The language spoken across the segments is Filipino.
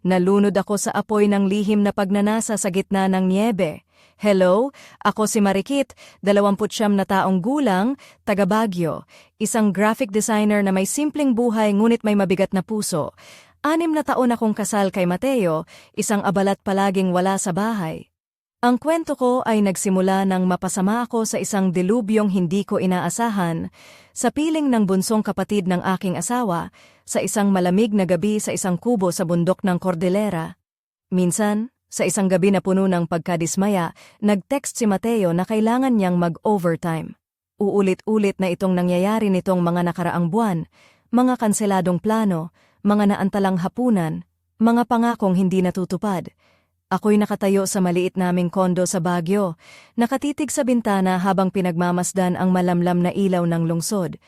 Nalunod ako sa apoy ng lihim na pagnanasa sa gitna ng niebe. Hello, ako si Marikit, 29 na taong gulang, taga Baguio. Isang graphic designer na may simpleng buhay ngunit may mabigat na puso. 6 na taon akong kasal kay Mateo, isang abalat palaging wala sa bahay. Ang kwento ko ay nagsimula nang mapasama ako sa isang dilubyong hindi ko inaasahan, sa piling ng bunsong kapatid ng aking asawa, sa isang malamig na gabi sa isang kubo sa bundok ng Cordillera. Minsan, sa isang gabi na puno ng pagkadismaya, nag-text si Mateo na kailangan niyang mag-overtime. Uulit-ulit na itong nangyayari nitong mga nakaraang buwan, mga kanseladong plano, mga naantalang hapunan, mga pangakong hindi natutupad. Ako'y nakatayo sa maliit naming kondo sa Baguio, nakatitig sa bintana habang pinagmamasdan ang malamlam na ilaw ng lungsod.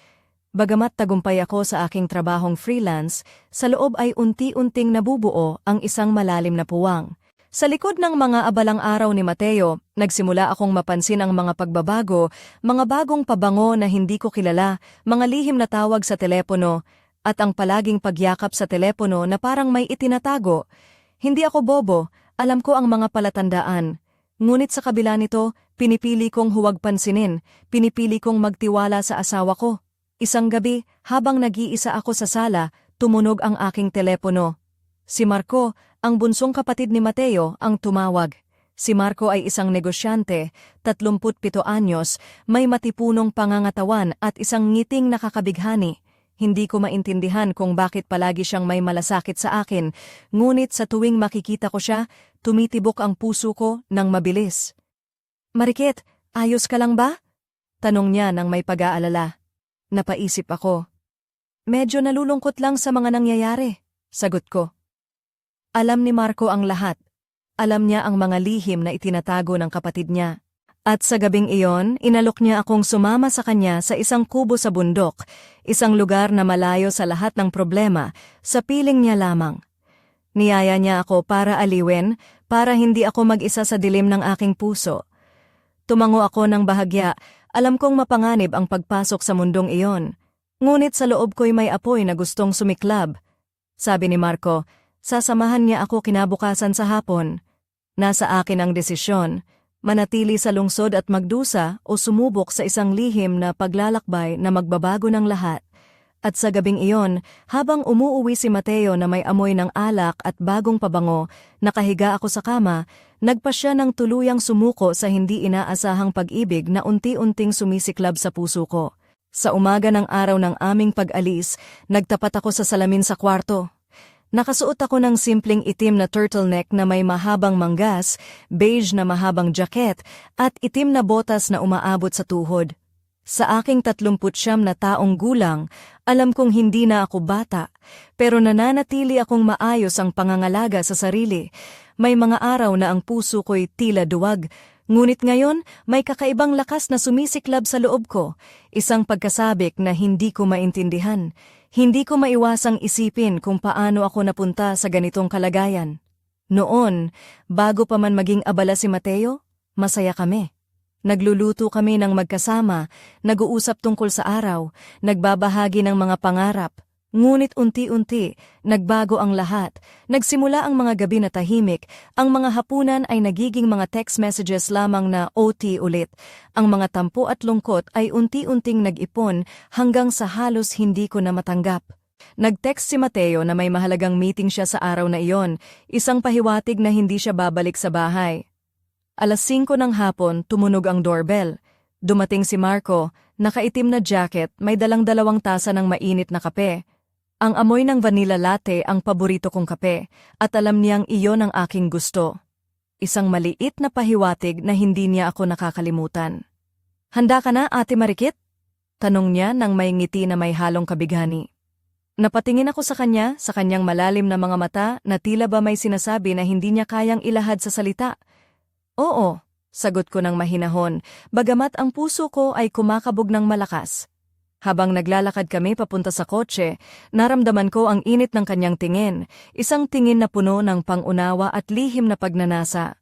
Bagamat tagumpay ako sa aking trabahong freelance, sa loob ay unti-unting nabubuo ang isang malalim na puwang. Sa likod ng mga abalang araw ni Mateo, nagsimula akong mapansin ang mga pagbabago, mga bagong pabango na hindi ko kilala, mga lihim na tawag sa telepono, at ang palaging pagyakap sa telepono na parang may itinatago. Hindi ako bobo. Alam ko ang mga palatandaan, ngunit sa kabila nito, pinipili kong huwag pansinin, pinipili kong magtiwala sa asawa ko. Isang gabi, habang nag-iisa ako sa sala, tumunog ang aking telepono. Si Marco, ang bunsong kapatid ni Mateo, ang tumawag. Si Marco ay isang negosyante, 37 anyos, may matipunong pangangatawan at isang ngiting nakakabighani. Hindi ko maintindihan kung bakit palagi siyang may malasakit sa akin, ngunit sa tuwing makikita ko siya, tumitibok ang puso ko ng mabilis. "Marikit, ayos ka lang ba?" Tanong niya nang may pag-aalala. Napaisip ako. "Medyo nalulungkot lang sa mga nangyayari," sagot ko. Alam ni Marco ang lahat. Alam niya ang mga lihim na itinatago ng kapatid niya. At sa gabing iyon, inalok niya akong sumama sa kanya sa isang kubo sa bundok, isang lugar na malayo sa lahat ng problema, sa piling niya lamang. Niyaya niya ako para aliwin, para hindi ako mag-isa sa dilim ng aking puso. Tumango ako ng bahagya, alam kong mapanganib ang pagpasok sa mundong iyon. Ngunit sa loob ko'y may apoy na gustong sumiklab. Sabi ni Marco, sasamahan niya ako kinabukasan sa hapon. Nasa akin ang desisyon. Manatili sa lungsod at magdusa o sumubok sa isang lihim na paglalakbay na magbabago ng lahat. At sa gabing iyon, habang umuuwi si Mateo na may amoy ng alak at bagong pabango, nakahiga ako sa kama, nagpa siya ng tuluyang sumuko sa hindi inaasahang pag-ibig na unti-unting sumisiklab sa puso ko. Sa umaga ng araw ng aming pag-alis, nagtapat ako sa salamin sa kwarto. Nakasuot ako ng simpleng itim na turtleneck na may mahabang manggas, beige na mahabang jacket, at itim na botas na umaabot sa tuhod. Sa aking 39 na taong gulang, alam kong hindi na ako bata, pero nananatili akong maayos ang pangangalaga sa sarili. May mga araw na ang puso ko'y tila duwag, ngunit ngayon may kakaibang lakas na sumisiklab sa loob ko, isang pagkasabik na hindi ko maintindihan. Hindi ko maiwasang isipin kung paano ako napunta sa ganitong kalagayan. Noon, bago pa man maging abala si Mateo, masaya kami. Nagluluto kami ng magkasama, nag-uusap tungkol sa araw, nagbabahagi ng mga pangarap. Ngunit unti-unti, nagbago ang lahat. Nagsimula ang mga gabi na tahimik, ang mga hapunan ay nagiging mga text messages lamang na OT ulit. Ang mga tampo at lungkot ay unti-unting nag-ipon hanggang sa halos hindi ko na matanggap. Nag-text si Mateo na may mahalagang meeting siya sa araw na iyon, isang pahiwatig na hindi siya babalik sa bahay. 5:00 ng hapon, tumunog ang doorbell. Dumating si Marco, nakaitim na jacket, may dalang 2 tasa ng mainit na kape. Ang amoy ng vanilla latte ang paborito kong kape, at alam niyang iyon ang aking gusto. Isang maliit na pahiwatig na hindi niya ako nakakalimutan. "Handa ka na, Ate Marikit?" Tanong niya nang may ngiti na may halong kabighani. Napatingin ako sa kanya, sa kanyang malalim na mga mata na tila ba may sinasabi na hindi niya kayang ilahad sa salita. "Oo," sagot ko ng mahinahon, bagamat ang puso ko ay kumakabog ng malakas. Habang naglalakad kami papunta sa kotse, naramdaman ko ang init ng kanyang tingin, isang tingin na puno ng pangunawa at lihim na pagnanasa.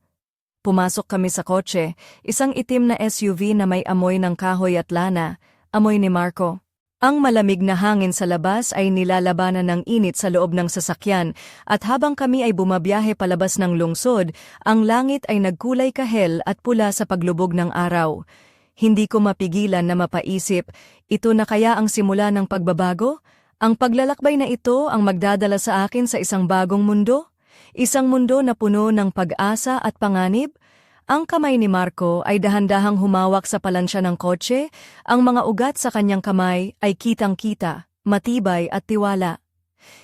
Pumasok kami sa kotse, isang itim na SUV na may amoy ng kahoy at lana, amoy ni Marco. Ang malamig na hangin sa labas ay nilalabanan ng init sa loob ng sasakyan at habang kami ay bumabiyahe palabas ng lungsod, ang langit ay nagkulay kahel at pula sa paglubog ng araw. Hindi ko mapigilan na mapaisip, ito na kaya ang simula ng pagbabago? Ang paglalakbay na ito ang magdadala sa akin sa isang bagong mundo? Isang mundo na puno ng pag-asa at panganib? Ang kamay ni Marco ay dahan-dahang humawak sa palansya ng kotse, ang mga ugat sa kanyang kamay ay kitang-kita, matibay at tiwala.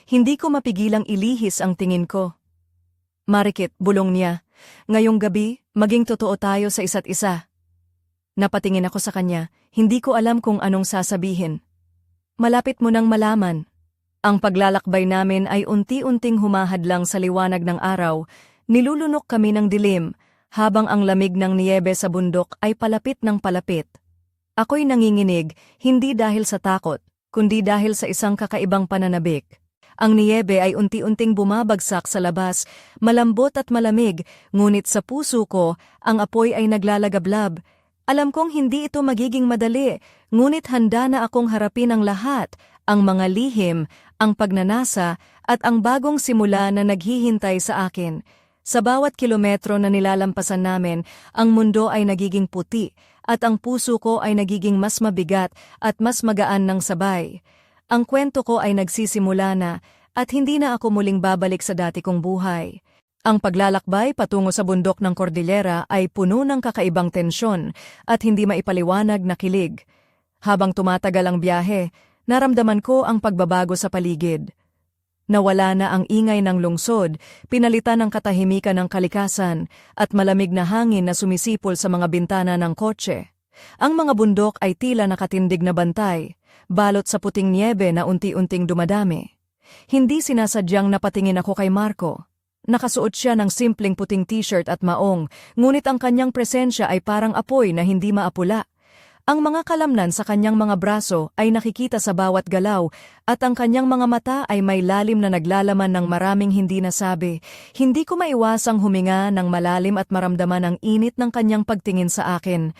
Hindi ko mapigilang ilihis ang tingin ko. Marikit, bulong niya, ngayong gabi, maging totoo tayo sa isa't isa. Napatingin ako sa kanya, hindi ko alam kung anong sasabihin. Malapit mo nang malaman. Ang paglalakbay namin ay unti-unting humahadlang sa liwanag ng araw, nilulunok kami ng dilim, habang ang lamig ng niyebe sa bundok ay palapit ng palapit. Ako'y nanginginig, hindi dahil sa takot, kundi dahil sa isang kakaibang pananabik. Ang niyebe ay unti-unting bumabagsak sa labas, malambot at malamig, ngunit sa puso ko, ang apoy ay naglalagablab. Alam kong hindi ito magiging madali, ngunit handa na akong harapin ang lahat, ang mga lihim, ang pagnanasa, at ang bagong simula na naghihintay sa akin. Sa bawat kilometro na nilalampasan namin, ang mundo ay nagiging puti at ang puso ko ay nagiging mas mabigat at mas magaan ng sabay. Ang kwento ko ay nagsisimula na at hindi na ako muling babalik sa dati kong buhay. Ang paglalakbay patungo sa bundok ng Cordillera ay puno ng kakaibang tensyon at hindi maipaliwanag na kilig. Habang tumatagal ang biyahe, naramdaman ko ang pagbabago sa paligid. Nawala na ang ingay ng lungsod, pinalitan ng katahimikan ng kalikasan, at malamig na hangin na sumisipol sa mga bintana ng kotse. Ang mga bundok ay tila nakatindig na bantay, balot sa puting niyebe na unti-unting dumadami. Hindi sinasadyang napatingin ako kay Marco. Nakasuot siya ng simpleng puting t-shirt at maong, ngunit ang kanyang presensya ay parang apoy na hindi maapula. Ang mga kalamnan sa kanyang mga braso ay nakikita sa bawat galaw at ang kanyang mga mata ay may lalim na naglalaman ng maraming hindi nasabi. Hindi ko maiwasang huminga ng malalim at maramdaman ang init ng kanyang pagtingin sa akin.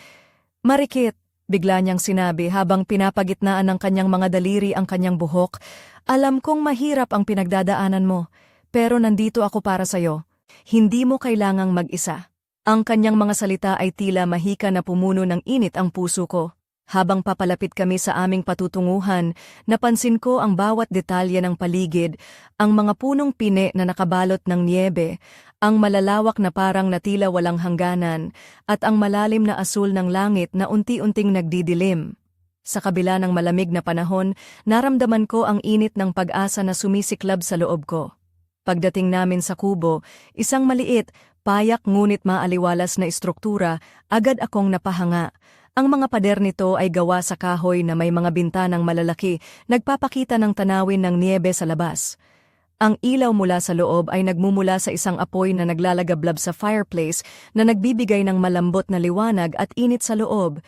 Marikit, bigla niyang sinabi habang pinapagitnaan ng kanyang mga daliri ang kanyang buhok. Alam kong mahirap ang pinagdadaanan mo, pero nandito ako para sa'yo. Hindi mo kailangang mag-isa. Ang kanyang mga salita ay tila mahika na pumuno ng init ang puso ko. Habang papalapit kami sa aming patutunguhan, napansin ko ang bawat detalye ng paligid, ang mga punong pine na nakabalot ng niyebe, ang malalawak na parang na tila walang hangganan, at ang malalim na asul ng langit na unti-unting nagdidilim. Sa kabila ng malamig na panahon, naramdaman ko ang init ng pag-asa na sumisiklab sa loob ko. Pagdating namin sa kubo, isang maliit, payak ngunit maaliwalas na istruktura, agad akong napahanga. Ang mga pader nito ay gawa sa kahoy na may mga bintanang malalaki, nagpapakita ng tanawin ng niyebe sa labas. Ang ilaw mula sa loob ay nagmumula sa isang apoy na naglalagablab sa fireplace na nagbibigay ng malambot na liwanag at init sa loob.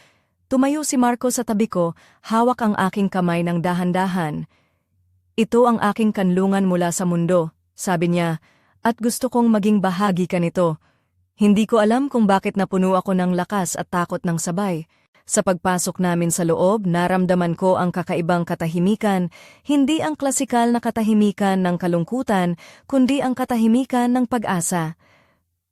Tumayo si Marco sa tabi ko, hawak ang aking kamay ng dahan-dahan. Ito ang aking kanlungan mula sa mundo, sabi niya. At gusto kong maging bahagi ka nito. Hindi ko alam kung bakit napuno ako ng lakas at takot ng sabay. Sa pagpasok namin sa loob, naramdaman ko ang kakaibang katahimikan, hindi ang klasikal na katahimikan ng kalungkutan, kundi ang katahimikan ng pag-asa.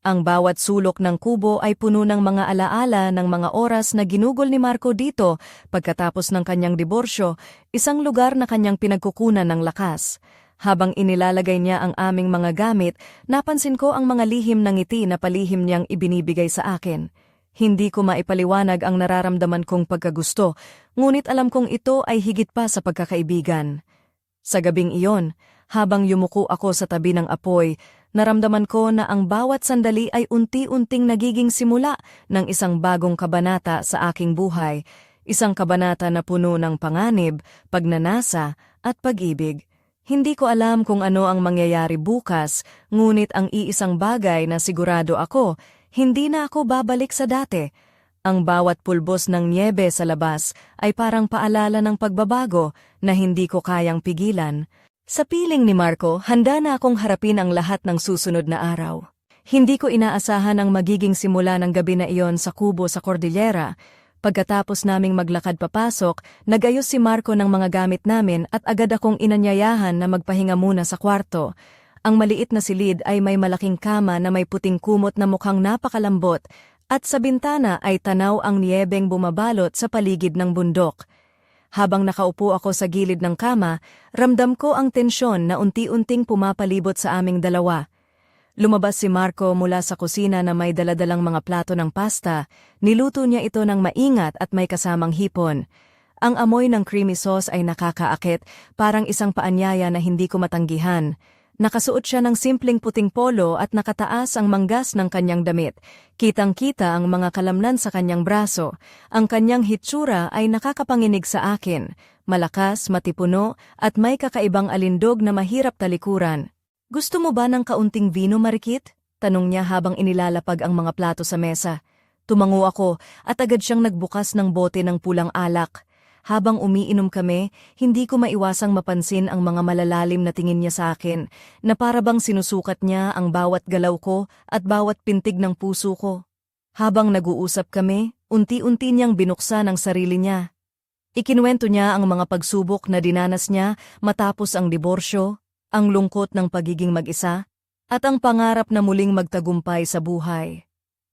Ang bawat sulok ng kubo ay puno ng mga alaala ng mga oras na ginugol ni Marco dito pagkatapos ng kanyang diborsyo, isang lugar na kanyang pinagkukunan ng lakas. Habang inilalagay niya ang aming mga gamit, napansin ko ang mga lihim ng ngiti na palihim niyang ibinibigay sa akin. Hindi ko maipaliwanag ang nararamdaman kong pagkagusto, ngunit alam kong ito ay higit pa sa pagkakaibigan. Sa gabing iyon, habang yumuko ako sa tabi ng apoy, naramdaman ko na ang bawat sandali ay unti-unting nagiging simula ng isang bagong kabanata sa aking buhay, isang kabanata na puno ng panganib, pagnanasa at pag-ibig. Hindi ko alam kung ano ang mangyayari bukas, ngunit ang iisang bagay na sigurado ako, hindi na ako babalik sa dati. Ang bawat pulbos ng niyebe sa labas ay parang paalala ng pagbabago na hindi ko kayang pigilan. Sa piling ni Marco, handa na akong harapin ang lahat ng susunod na araw. Hindi ko inaasahan ang magiging simula ng gabi na iyon sa kubo sa Cordillera, Pagkatapos naming maglakad papasok, nagayos si Marco ng mga gamit namin at agad akong inanyayahan na magpahinga muna sa kwarto. Ang maliit na silid ay may malaking kama na may puting kumot na mukhang napakalambot at sa bintana ay tanaw ang niyebeng bumabalot sa paligid ng bundok. Habang nakaupo ako sa gilid ng kama, ramdam ko ang tensyon na unti-unting pumapalibot sa aming dalawa. Lumabas si Marco mula sa kusina na may daladalang mga plato ng pasta. Niluto niya ito ng maingat at may kasamang hipon. Ang amoy ng creamy sauce ay nakakaakit, parang isang paanyaya na hindi ko matanggihan. Nakasuot siya ng simpleng puting polo at nakataas ang manggas ng kanyang damit. Kitang-kita ang mga kalamnan sa kanyang braso. Ang kanyang hitsura ay nakakapanginig sa akin. Malakas, matipuno, at may kakaibang alindog na mahirap talikuran. "Gusto mo ba ng kaunting vino, Marikit?" Tanong niya habang inilalapag ang mga plato sa mesa. Tumango ako at agad siyang nagbukas ng bote ng pulang alak. Habang umiinom kami, hindi ko maiwasang mapansin ang mga malalalim na tingin niya sa akin, na parabang sinusukat niya ang bawat galaw ko at bawat pintig ng puso ko. Habang nag-uusap kami, unti-unti niyang binuksan ang sarili niya. Ikinuwento niya ang mga pagsubok na dinanas niya matapos ang diborsyo, ang lungkot ng pagiging mag-isa, at ang pangarap na muling magtagumpay sa buhay.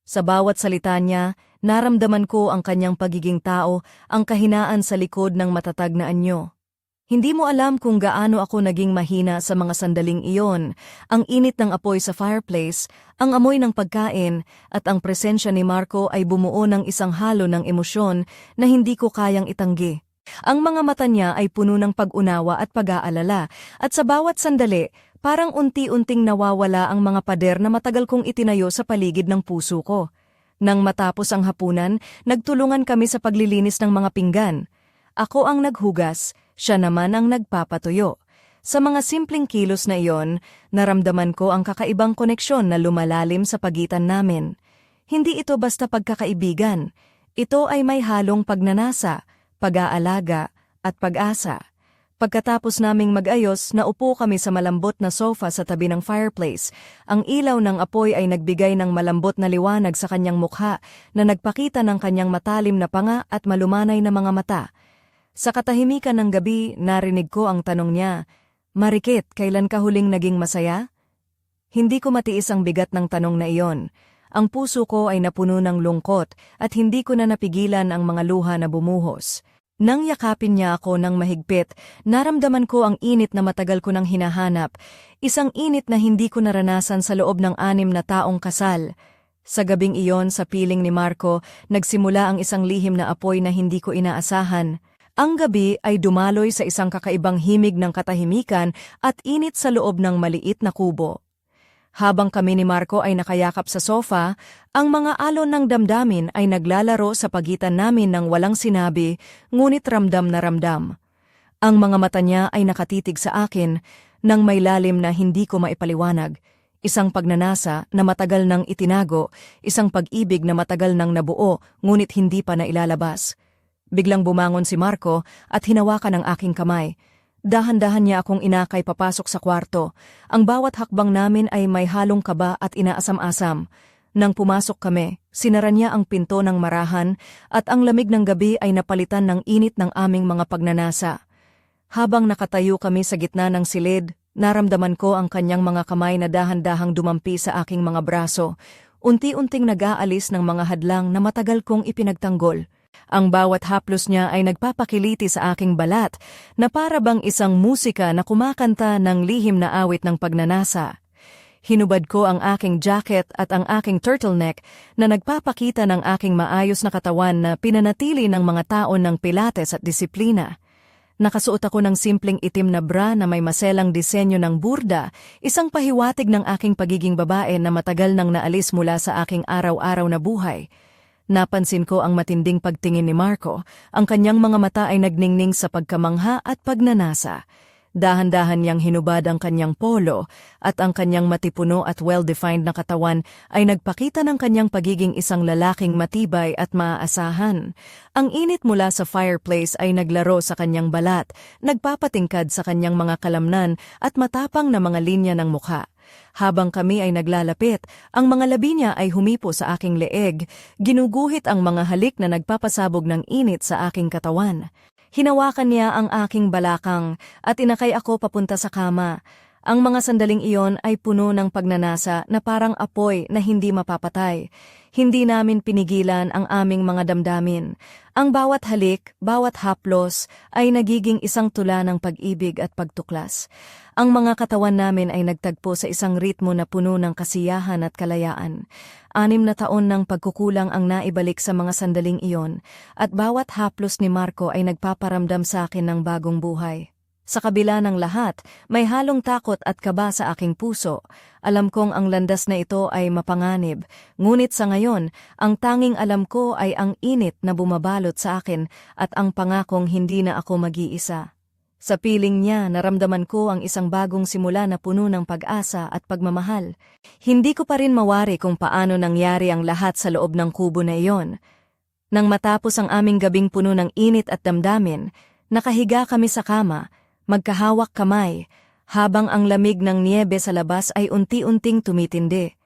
Sa bawat salita niya, naramdaman ko ang kanyang pagiging tao, ang kahinaan sa likod ng matatag na anyo. Hindi mo alam kung gaano ako naging mahina sa mga sandaling iyon, ang init ng apoy sa fireplace, ang amoy ng pagkain, at ang presensya ni Marco ay bumuo ng isang halo ng emosyon na hindi ko kayang itanggi. Ang mga mata niya ay puno ng pag-unawa at pag-aalala, at sa bawat sandali, parang unti-unting nawawala ang mga pader na matagal kong itinayo sa paligid ng puso ko. Nang matapos ang hapunan, nagtulungan kami sa paglilinis ng mga pinggan. Ako ang naghugas, siya naman ang nagpapatuyo. Sa mga simpleng kilos na iyon, naramdaman ko ang kakaibang koneksyon na lumalalim sa pagitan namin. Hindi ito basta pagkakaibigan. Ito ay may halong pagnanasa, pag-aalaga, at pag-asa. Pagkatapos naming mag-ayos, naupo kami sa malambot na sofa sa tabi ng fireplace. Ang ilaw ng apoy ay nagbigay ng malambot na liwanag sa kanyang mukha na nagpakita ng kanyang matalim na panga at malumanay na mga mata. Sa katahimikan ng gabi, narinig ko ang tanong niya, "Marikit, kailan ka huling naging masaya?" Hindi ko matiis ang bigat ng tanong na iyon. Ang puso ko ay napuno ng lungkot at hindi ko na napigilan ang mga luha na bumuhos. Nang yakapin niya ako ng mahigpit, naramdaman ko ang init na matagal ko nang hinahanap, isang init na hindi ko naranasan sa loob ng 6 na taong kasal. Sa gabing iyon sa piling ni Marco, nagsimula ang isang lihim na apoy na hindi ko inaasahan. Ang gabi ay dumaloy sa isang kakaibang himig ng katahimikan at init sa loob ng maliit na kubo. Habang kami ni Marco ay nakayakap sa sofa, ang mga alon ng damdamin ay naglalaro sa pagitan namin ng walang sinabi, ngunit ramdam na ramdam. Ang mga mata niya ay nakatitig sa akin nang may lalim na hindi ko maipaliwanag. Isang pagnanasa na matagal nang itinago, isang pag-ibig na matagal nang nabuo, ngunit hindi pa nailalabas. Biglang bumangon si Marco at hinawakan ang aking kamay. Dahan-dahan niya akong inakay papasok sa kwarto. Ang bawat hakbang namin ay may halong kaba at inaasam-asam. Nang pumasok kami, sinara niya ang pinto ng marahan at ang lamig ng gabi ay napalitan ng init ng aming mga pagnanasa. Habang nakatayo kami sa gitna ng silid, naramdaman ko ang kanyang mga kamay na dahan-dahang dumampi sa aking mga braso. Unti-unting nag-aalis ng mga hadlang na matagal kong ipinagtanggol. Ang bawat haplos niya ay nagpapakiliti sa aking balat na para bang isang musika na kumakanta ng lihim na awit ng pagnanasa. Hinubad ko ang aking jacket at ang aking turtleneck na nagpapakita ng aking maayos na katawan na pinanatili ng mga taon ng pilates at disiplina. Nakasuot ako ng simpleng itim na bra na may maselang disenyo ng burda, isang pahiwatig ng aking pagiging babae na matagal nang naalis mula sa aking araw-araw na buhay. Napansin ko ang matinding pagtingin ni Marco, ang kanyang mga mata ay nagningning sa pagkamangha at pagnanasa. Dahan-dahan niyang hinubad ang kanyang polo at ang kanyang matipuno at well-defined na katawan ay nagpakita ng kanyang pagiging isang lalaking matibay at maaasahan. Ang init mula sa fireplace ay naglaro sa kanyang balat, nagpapatingkad sa kanyang mga kalamnan at matapang na mga linya ng mukha. Habang kami ay naglalapit, ang mga labi niya ay humipo sa aking leeg, ginuguhit ang mga halik na nagpapasabog ng init sa aking katawan. Hinawakan niya ang aking balakang at inakay ako papunta sa kama. Ang mga sandaling iyon ay puno ng pagnanasa na parang apoy na hindi mapapatay. Hindi namin pinigilan ang aming mga damdamin. Ang bawat halik, bawat haplos ay nagiging isang tula ng pag-ibig at pagtuklas. Ang mga katawan namin ay nagtagpo sa isang ritmo na puno ng kasiyahan at kalayaan. 6 na taon ng pagkukulang ang naibalik sa mga sandaling iyon, at bawat haplos ni Marco ay nagpaparamdam sa akin ng bagong buhay. Sa kabila ng lahat, may halong takot at kaba sa aking puso. Alam kong ang landas na ito ay mapanganib, ngunit sa ngayon, ang tanging alam ko ay ang init na bumabalot sa akin at ang pangakong hindi na ako mag-iisa. Sa piling niya, naramdaman ko ang isang bagong simula na puno ng pag-asa at pagmamahal. Hindi ko pa rin mawari kung paano nangyari ang lahat sa loob ng kubo na iyon. Nang matapos ang aming gabing puno ng init at damdamin, nakahiga kami sa kama, magkahawak kamay, habang ang lamig ng niyebe sa labas ay unti-unting tumitindi.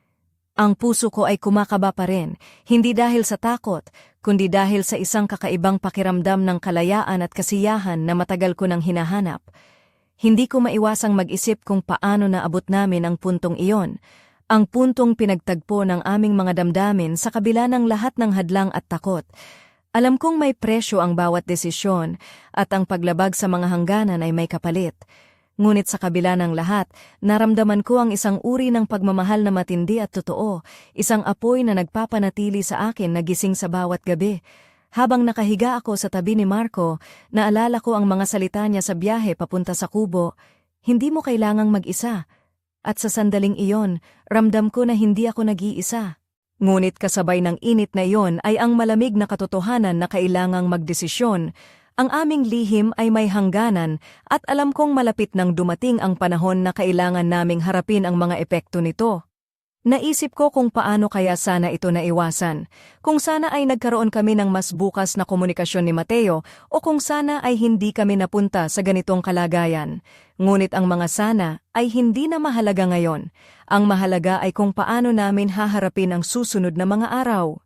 Ang puso ko ay kumakaba pa rin, hindi dahil sa takot, kundi dahil sa isang kakaibang pakiramdam ng kalayaan at kasiyahan na matagal ko nang hinahanap. Hindi ko maiwasang mag-isip kung paano naabot namin ang puntong iyon, ang puntong pinagtagpo ng aming mga damdamin sa kabila ng lahat ng hadlang at takot. Alam kong may presyo ang bawat desisyon at ang paglabag sa mga hangganan ay may kapalit. Ngunit sa kabila ng lahat, naramdaman ko ang isang uri ng pagmamahal na matindi at totoo, isang apoy na nagpapanatili sa akin na gising sa bawat gabi. Habang nakahiga ako sa tabi ni Marco, naalala ko ang mga salita niya sa biyahe papunta sa kubo, "Hindi mo kailangang mag-isa." At sa sandaling iyon, ramdam ko na hindi ako nag-iisa. Ngunit kasabay ng init na iyon ay ang malamig na katotohanan na kailangang magdesisyon. Ang aming lihim ay may hangganan at alam kong malapit nang dumating ang panahon na kailangan naming harapin ang mga epekto nito. Naisip ko kung paano kaya sana ito naiwasan, kung sana ay nagkaroon kami ng mas bukas na komunikasyon ni Mateo o kung sana ay hindi kami napunta sa ganitong kalagayan. Ngunit ang mga sana ay hindi na mahalaga ngayon. Ang mahalaga ay kung paano namin haharapin ang susunod na mga araw.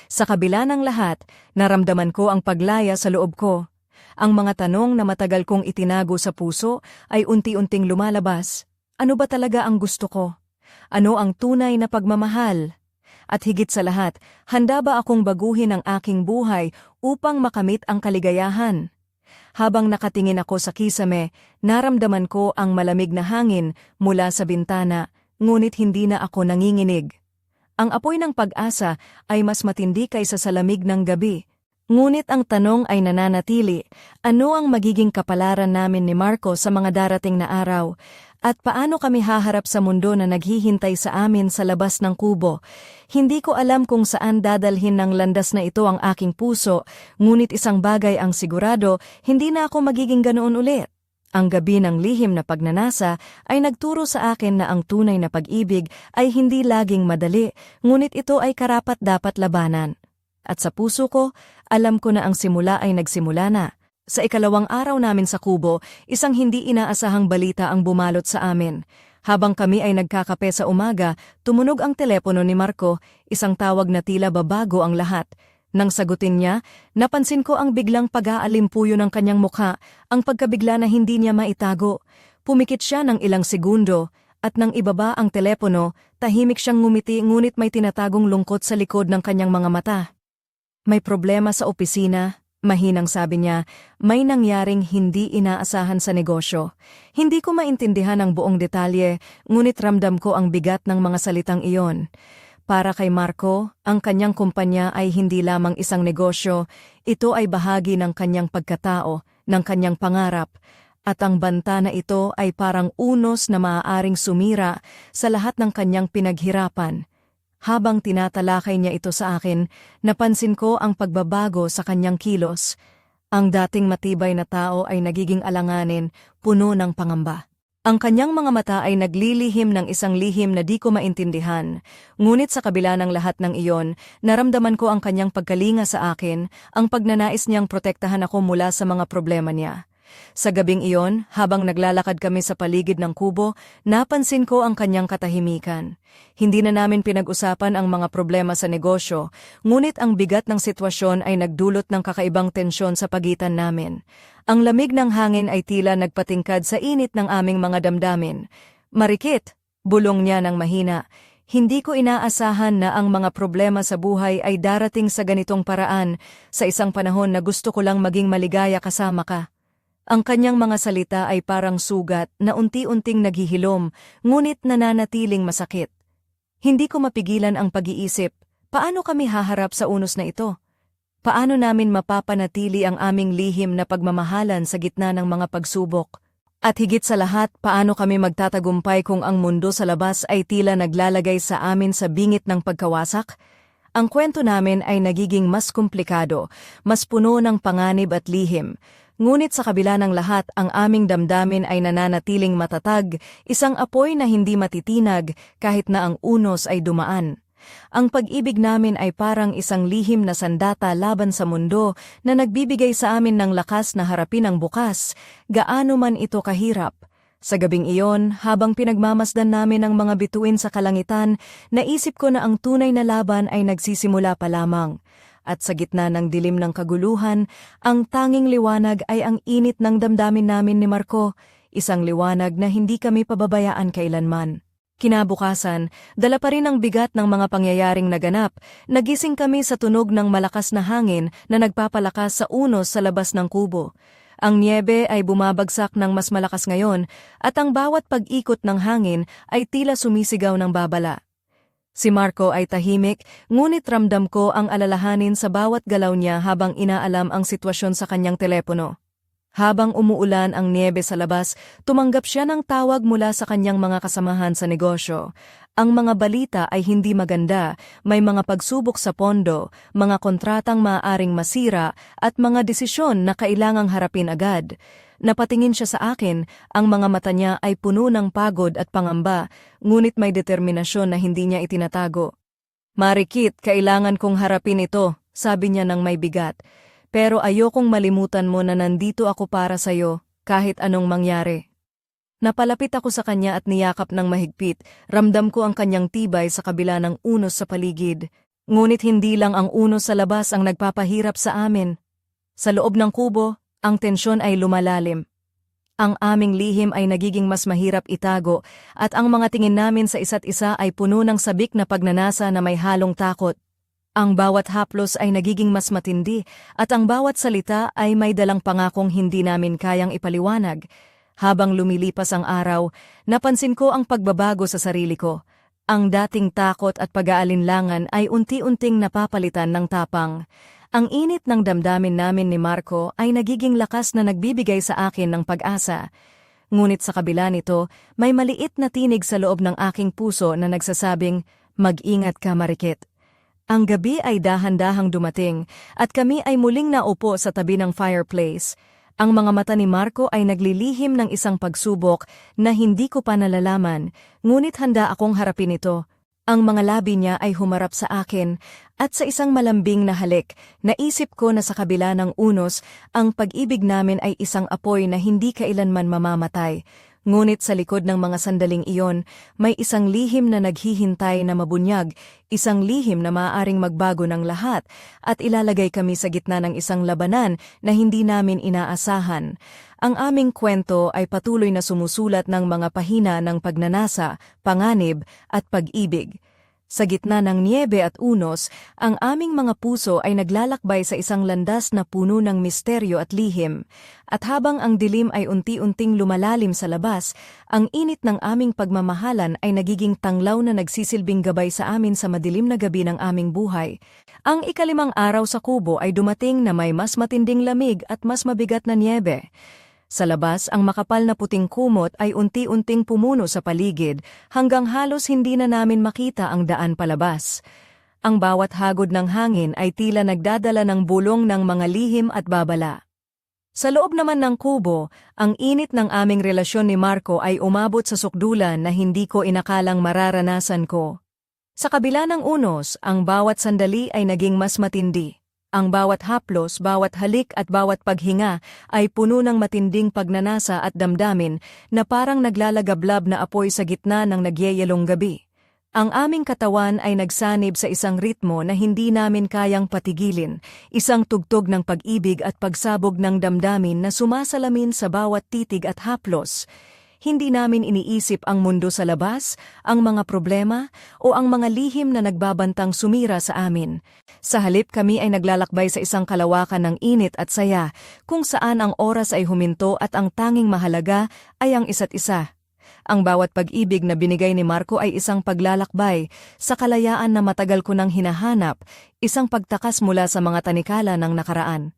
Sa kabila ng lahat, naramdaman ko ang paglaya sa loob ko. Ang mga tanong na matagal kong itinago sa puso ay unti-unting lumalabas. Ano ba talaga ang gusto ko? Ano ang tunay na pagmamahal? At higit sa lahat, handa ba akong baguhin ang aking buhay upang makamit ang kaligayahan? Habang nakatingin ako sa kisame, naramdaman ko ang malamig na hangin mula sa bintana, ngunit hindi na ako nanginginig. Ang apoy ng pag-asa ay mas matindi kaysa sa lamig ng gabi. Ngunit ang tanong ay nananatili, ano ang magiging kapalaran namin ni Marco sa mga darating na araw? At paano kami haharap sa mundo na naghihintay sa amin sa labas ng kubo? Hindi ko alam kung saan dadalhin ng landas na ito ang aking puso, ngunit isang bagay ang sigurado, hindi na ako magiging ganoon ulit. Ang gabi ng lihim na pagnanasa ay nagturo sa akin na ang tunay na pag-ibig ay hindi laging madali, ngunit ito ay karapat-dapat labanan. At sa puso ko, alam ko na ang simula ay nagsimula na. Sa ikalawang araw namin sa kubo, isang hindi inaasahang balita ang bumalot sa amin. Habang kami ay nagkakape sa umaga, tumunog ang telepono ni Marco, isang tawag na tila babago ang lahat. Nang sagutin niya, napansin ko ang biglang pag-aalimpuyo ng kanyang mukha, ang pagkabigla na hindi niya maitago. Pumikit siya ng ilang segundo, at nang ibaba ang telepono, tahimik siyang ngumiti ngunit may tinatagong lungkot sa likod ng kanyang mga mata. May problema sa opisina. Mahinang sabi niya, may nangyaring hindi inaasahan sa negosyo. Hindi ko maintindihan ang buong detalye, ngunit ramdam ko ang bigat ng mga salitang iyon. Para kay Marco, ang kanyang kumpanya ay hindi lamang isang negosyo, ito ay bahagi ng kanyang pagkatao, ng kanyang pangarap, at ang banta na ito ay parang unos na maaaring sumira sa lahat ng kanyang pinaghirapan. Habang tinatalakay niya ito sa akin, napansin ko ang pagbabago sa kanyang kilos. Ang dating matibay na tao ay nagiging alanganin, puno ng pangamba. Ang kanyang mga mata ay naglilihim ng isang lihim na di ko maintindihan. Ngunit sa kabila ng lahat ng iyon, naramdaman ko ang kanyang pagkalinga sa akin, ang pagnanais niyang protektahan ako mula sa mga problema niya. Sa gabing iyon, habang naglalakad kami sa paligid ng kubo, napansin ko ang kanyang katahimikan. Hindi na namin pinag-usapan ang mga problema sa negosyo, ngunit ang bigat ng sitwasyon ay nagdulot ng kakaibang tensyon sa pagitan namin. Ang lamig ng hangin ay tila nagpatingkad sa init ng aming mga damdamin. "Marikit," bulong niya ng mahina. "Hindi ko inaasahan na ang mga problema sa buhay ay darating sa ganitong paraan, sa isang panahon na gusto ko lang maging maligaya kasama ka." Ang kanyang mga salita ay parang sugat na unti-unting naghihilom, ngunit nananatiling masakit. Hindi ko mapigilan ang pag-iisip, paano kami haharap sa unos na ito? Paano namin mapapanatili ang aming lihim na pagmamahalan sa gitna ng mga pagsubok? At higit sa lahat, paano kami magtatagumpay kung ang mundo sa labas ay tila naglalagay sa amin sa bingit ng pagkawasak? Ang kwento namin ay nagiging mas komplikado, mas puno ng panganib at lihim. Ngunit sa kabila ng lahat, ang aming damdamin ay nananatiling matatag, isang apoy na hindi matitinag kahit na ang unos ay dumaan. Ang pag-ibig namin ay parang isang lihim na sandata laban sa mundo na nagbibigay sa amin ng lakas na harapin ang bukas, gaano man ito kahirap. Sa gabing iyon, habang pinagmamasdan namin ang mga bituin sa kalangitan, naisip ko na ang tunay na laban ay nagsisimula pa lamang. At sa gitna ng dilim ng kaguluhan, ang tanging liwanag ay ang init ng damdamin namin ni Marco, isang liwanag na hindi kami pababayaan kailanman. Kinabukasan, dala pa rin ang bigat ng mga pangyayaring naganap, nagising kami sa tunog ng malakas na hangin na nagpapalakas sa unos sa labas ng kubo. Ang niyebe ay bumabagsak ng mas malakas ngayon at ang bawat pag-ikot ng hangin ay tila sumisigaw ng babala. Si Marco ay tahimik, ngunit ramdam ko ang alalahanin sa bawat galaw niya habang inaalam ang sitwasyon sa kanyang telepono. Habang umuulan ang niyebe sa labas, tumanggap siya ng tawag mula sa kanyang mga kasamahan sa negosyo. Ang mga balita ay hindi maganda, may mga pagsubok sa pondo, mga kontratang maaaring masira at mga desisyon na kailangang harapin agad. Napatingin siya sa akin, ang mga mata niya ay puno ng pagod at pangamba, ngunit may determinasyon na hindi niya itinatago. "Marikit, kailangan kong harapin ito," sabi niya ng may bigat. "Pero ayokong malimutan mo na nandito ako para sa'yo, kahit anong mangyari." Napalapit ako sa kanya at niyakap ng mahigpit, ramdam ko ang kanyang tibay sa kabila ng unos sa paligid. Ngunit hindi lang ang unos sa labas ang nagpapahirap sa amin. Sa loob ng kubo, ang tensyon ay lumalalim. Ang aming lihim ay nagiging mas mahirap itago at ang mga tingin namin sa isa't isa ay puno ng sabik na pagnanasa na may halong takot. Ang bawat haplos ay nagiging mas matindi at ang bawat salita ay may dalang pangakong hindi namin kayang ipaliwanag. Habang lumilipas ang araw, napansin ko ang pagbabago sa sarili ko. Ang dating takot at pag-aalinlangan ay unti-unting napapalitan ng tapang. Ang init ng damdamin namin ni Marco ay nagiging lakas na nagbibigay sa akin ng pag-asa. Ngunit sa kabila nito, may maliit na tinig sa loob ng aking puso na nagsasabing, "Mag-ingat ka, Marikit." Ang gabi ay dahan-dahang dumating at kami ay muling naupo sa tabi ng fireplace. Ang mga mata ni Marco ay naglilihim ng isang pagsubok na hindi ko pa nalalaman, ngunit handa akong harapin ito. Ang mga labi niya ay humarap sa akin at sa isang malambing na halik, naisip ko na sa kabila ng unos, ang pag-ibig namin ay isang apoy na hindi kailanman mamamatay. Ngunit sa likod ng mga sandaling iyon, may isang lihim na naghihintay na mabunyag, isang lihim na maaaring magbago ng lahat at ilalagay kami sa gitna ng isang labanan na hindi namin inaasahan. Ang aming kwento ay patuloy na sumusulat ng mga pahina ng pagnanasa, panganib at pag-ibig. Sa gitna ng niyebe at unos, ang aming mga puso ay naglalakbay sa isang landas na puno ng misteryo at lihim. At habang ang dilim ay unti-unting lumalalim sa labas, ang init ng aming pagmamahalan ay nagiging tanglaw na nagsisilbing gabay sa amin sa madilim na gabi ng aming buhay. Ang ikalimang araw sa kubo ay dumating na may mas matinding lamig at mas mabigat na niyebe. Sa labas, ang makapal na puting kumot ay unti-unting pumuno sa paligid hanggang halos hindi na namin makita ang daan palabas. Ang bawat hagod ng hangin ay tila nagdadala ng bulong ng mga lihim at babala. Sa loob naman ng kubo, ang init ng aming relasyon ni Marco ay umabot sa sukdulan na hindi ko inakalang mararanasan ko. Sa kabila ng unos, ang bawat sandali ay naging mas matindi. Ang bawat haplos, bawat halik at bawat paghinga ay puno ng matinding pagnanasa at damdamin na parang naglalagablab na apoy sa gitna ng nagyeyelong gabi. Ang aming katawan ay nagsanib sa isang ritmo na hindi namin kayang patigilin, isang tugtog ng pag-ibig at pagsabog ng damdamin na sumasalamin sa bawat titig at haplos. Hindi namin iniisip ang mundo sa labas, ang mga problema, o ang mga lihim na nagbabantang sumira sa amin. Sa halip kami ay naglalakbay sa isang kalawakan ng init at saya, kung saan ang oras ay huminto at ang tanging mahalaga ay ang isa't isa. Ang bawat pag-ibig na binigay ni Marco ay isang paglalakbay sa kalayaan na matagal ko nang hinahanap, isang pagtakas mula sa mga tanikala ng nakaraan.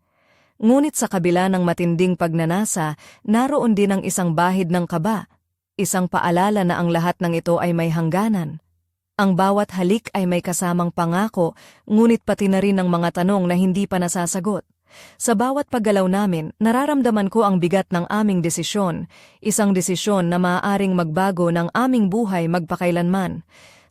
Ngunit sa kabila ng matinding pagnanasa, naroon din ang isang bahid ng kaba, isang paalala na ang lahat ng ito ay may hangganan. Ang bawat halik ay may kasamang pangako, ngunit pati na rin ang mga tanong na hindi pa nasasagot. Sa bawat paggalaw namin, nararamdaman ko ang bigat ng aming desisyon, isang desisyon na maaaring magbago ng aming buhay magpakailanman.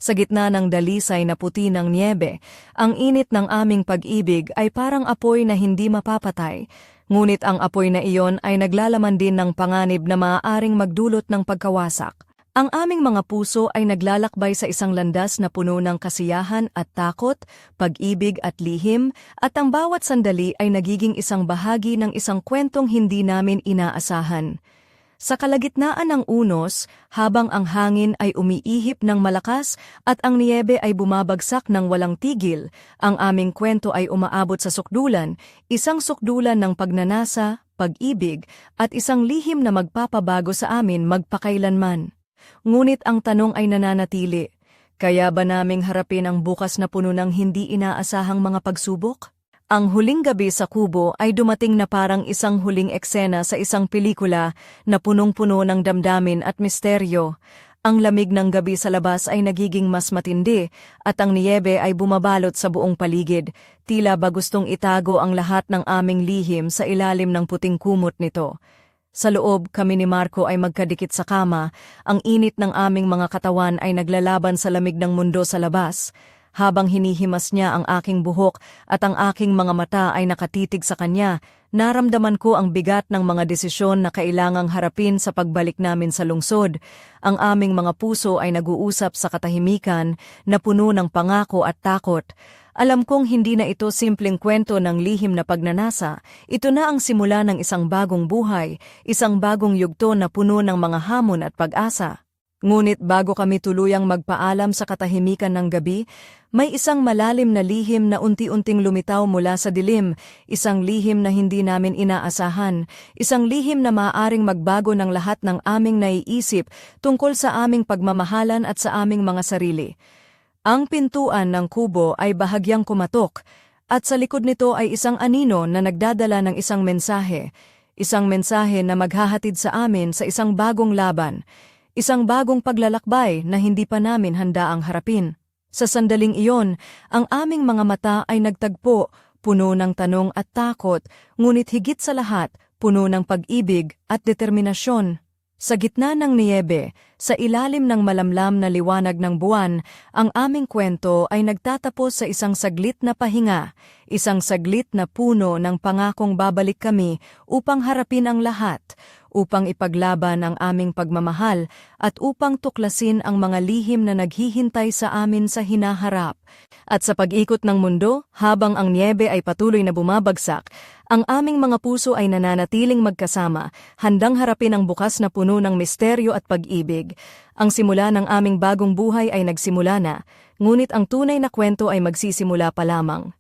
Sa gitna ng dalisay na puti ng niyebe, ang init ng aming pag-ibig ay parang apoy na hindi mapapatay, ngunit ang apoy na iyon ay naglalaman din ng panganib na maaaring magdulot ng pagkawasak. Ang aming mga puso ay naglalakbay sa isang landas na puno ng kasiyahan at takot, pag-ibig at lihim, at ang bawat sandali ay nagiging isang bahagi ng isang kwentong hindi namin inaasahan. Sa kalagitnaan ng unos, habang ang hangin ay umiihip ng malakas at ang niyebe ay bumabagsak ng walang tigil, ang aming kwento ay umaabot sa sukdulan, isang sukdulan ng pagnanasa, pag-ibig, at isang lihim na magpapabago sa amin magpakailanman. Ngunit ang tanong ay nananatili, kaya ba naming harapin ang bukas na puno ng hindi inaasahang mga pagsubok? Ang huling gabi sa kubo ay dumating na parang isang huling eksena sa isang pelikula na punong-puno ng damdamin at misteryo. Ang lamig ng gabi sa labas ay nagiging mas matindi at ang niyebe ay bumabalot sa buong paligid, tila ba gustong itago ang lahat ng aming lihim sa ilalim ng puting kumot nito. Sa loob, kami ni Marco ay magkadikit sa kama, ang init ng aming mga katawan ay naglalaban sa lamig ng mundo sa labas. Habang hinihimas niya ang aking buhok at ang aking mga mata ay nakatitig sa kanya, naramdaman ko ang bigat ng mga desisyon na kailangang harapin sa pagbalik namin sa lungsod. Ang aming mga puso ay nag-uusap sa katahimikan na puno ng pangako at takot. Alam kong hindi na ito simpleng kwento ng lihim na pagnanasa. Ito na ang simula ng isang bagong buhay, isang bagong yugto na puno ng mga hamon at pag-asa. Ngunit bago kami tuluyang magpaalam sa katahimikan ng gabi, may isang malalim na lihim na unti-unting lumitaw mula sa dilim, isang lihim na hindi namin inaasahan, isang lihim na maaaring magbago ng lahat ng aming naiisip tungkol sa aming pagmamahalan at sa aming mga sarili. Ang pintuan ng kubo ay bahagyang kumatok, at sa likod nito ay isang anino na nagdadala ng isang mensahe na maghahatid sa amin sa isang bagong laban. Isang bagong paglalakbay na hindi pa namin handa ang harapin. Sa sandaling iyon, ang aming mga mata ay nagtagpo, puno ng tanong at takot, ngunit higit sa lahat, puno ng pag-ibig at determinasyon. Sa gitna ng niyebe, sa ilalim ng malamlam na liwanag ng buwan, ang aming kwento ay nagtatapos sa isang saglit na pahinga, isang saglit na puno ng pangakong babalik kami upang harapin ang lahat, upang ipaglaban ang aming pagmamahal at upang tuklasin ang mga lihim na naghihintay sa amin sa hinaharap. At sa pag-ikot ng mundo, habang ang niyebe ay patuloy na bumabagsak, ang aming mga puso ay nananatiling magkasama, handang harapin ang bukas na puno ng misteryo at pag-ibig. Ang simula ng aming bagong buhay ay nagsimula na, ngunit ang tunay na kwento ay magsisimula pa lamang.